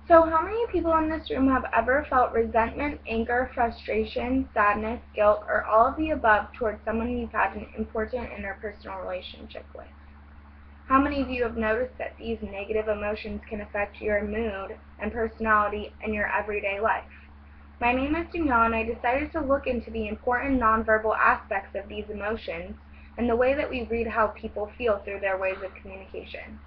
So how many people in this room have ever felt resentment, anger, frustration, sadness, guilt, or all of the above towards someone you've had an important interpersonal relationship with? How many of you have noticed that these negative emotions can affect your mood and personality in your everyday life? My name is Danielle, and I decided to look into the important nonverbal aspects of these emotions and the way that we read how people feel through their ways of communication.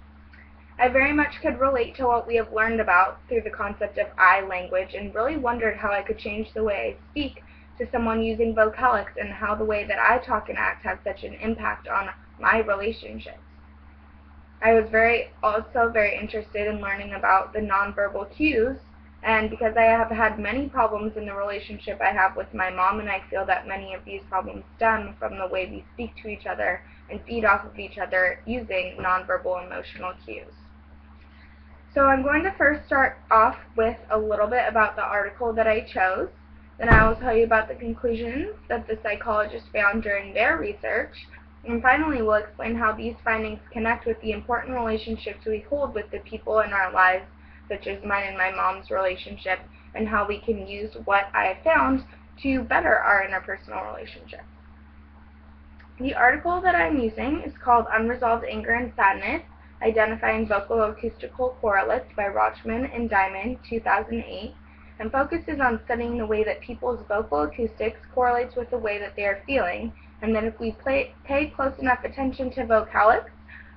I very much could relate to what we have learned about through the concept of I language and really wondered how I could change the way I speak to someone using vocalics and how the way that I talk and act has such an impact on my relationships. I was also very interested in learning about the nonverbal cues, and because I have had many problems in the relationship I have with my mom, and I feel that many of these problems stem from the way we speak to each other and feed off of each other using nonverbal emotional cues. So I'm going to first start off with a little bit about the article that I chose. Then I will tell you about the conclusions that the psychologists found during their research. And finally, we'll explain how these findings connect with the important relationships we hold with the people in our lives, such as mine and my mom's relationship, and how we can use what I have found to better our interpersonal relationship. The article that I'm using is called Unresolved Anger and Sadness, Identifying Vocal Acoustical Correlates by Rochman and Diamond, 2008, and focuses on studying the way that people's vocal acoustics correlates with the way that they are feeling, and that if we pay close enough attention to vocalics,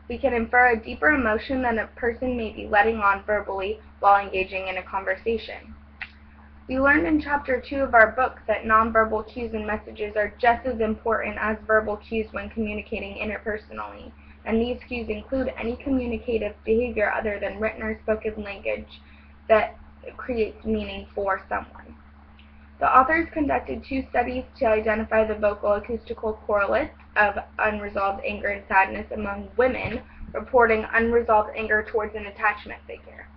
we can infer a deeper emotion than a person may be letting on verbally while engaging in a conversation. We learned in Chapter 2 of our book that nonverbal cues and messages are just as important as verbal cues when communicating interpersonally, and these cues include any communicative behavior other than written or spoken language that creates meaning for someone. The authors conducted 2 studies to identify the vocal acoustical correlates of unresolved anger and sadness among women reporting unresolved anger towards an attachment figure.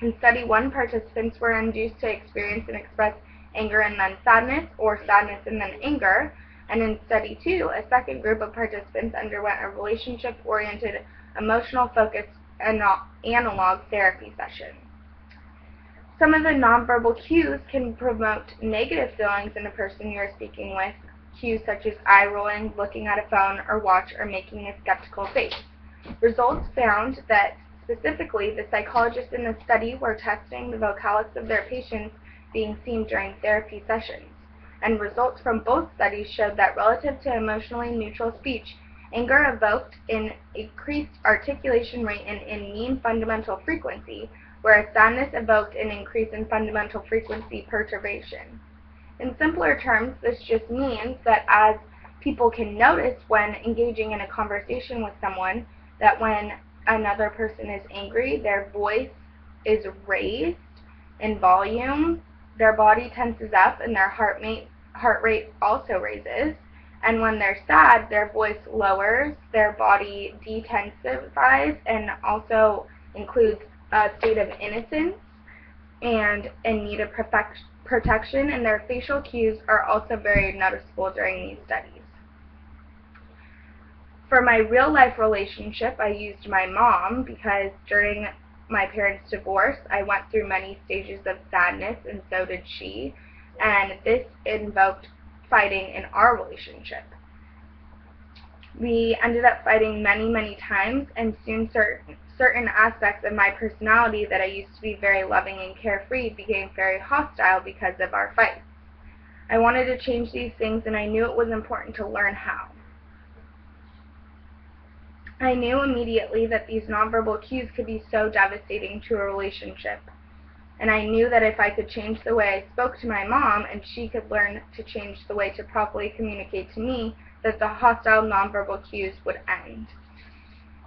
In Study 1, participants were induced to experience and express anger and then sadness, or sadness and then anger, and in Study 2, a second group of participants underwent a relationship-oriented, emotional-focused analog therapy session. Some of the nonverbal cues can promote negative feelings in a person you are speaking with, cues such as eye rolling, looking at a phone or watch, or making a skeptical face. Results found that specifically the psychologists in the study were testing the vocalics of their patients being seen during therapy sessions, and results from both studies showed that relative to emotionally neutral speech, anger evoked an increased articulation rate and in mean fundamental frequency, whereas sadness evoked an increase in fundamental frequency perturbation. In simpler terms, this just means that as people can notice when engaging in a conversation with someone, that when another person is angry, their voice is raised in volume, their body tenses up, and their heart rate also raises. And when they're sad, their voice lowers, their body detensifies, and also includes a state of innocence and in need of protection, and their facial cues are also very noticeable during these studies. For my real-life relationship, I used my mom because during my parents' divorce, I went through many stages of sadness, and so did she, and this invoked fighting in our relationship. We ended up fighting many, many times, and soon certain aspects of my personality that I used to be very loving and carefree became very hostile because of our fights. I wanted to change these things, and I knew it was important to learn how. I knew immediately that these nonverbal cues could be so devastating to a relationship, and I knew that if I could change the way I spoke to my mom and she could learn to change the way to properly communicate to me, that the hostile nonverbal cues would end.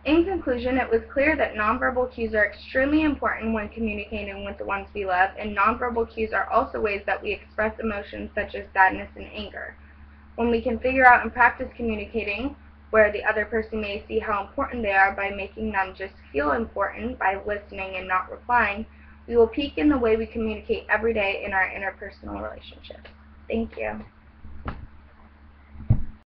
In conclusion, it was clear that nonverbal cues are extremely important when communicating with the ones we love, and nonverbal cues are also ways that we express emotions such as sadness and anger. When we can figure out and practice communicating where the other person may see how important they are by making them just feel important by listening and not replying, we will peak in the way we communicate every day in our interpersonal relationships. Thank you.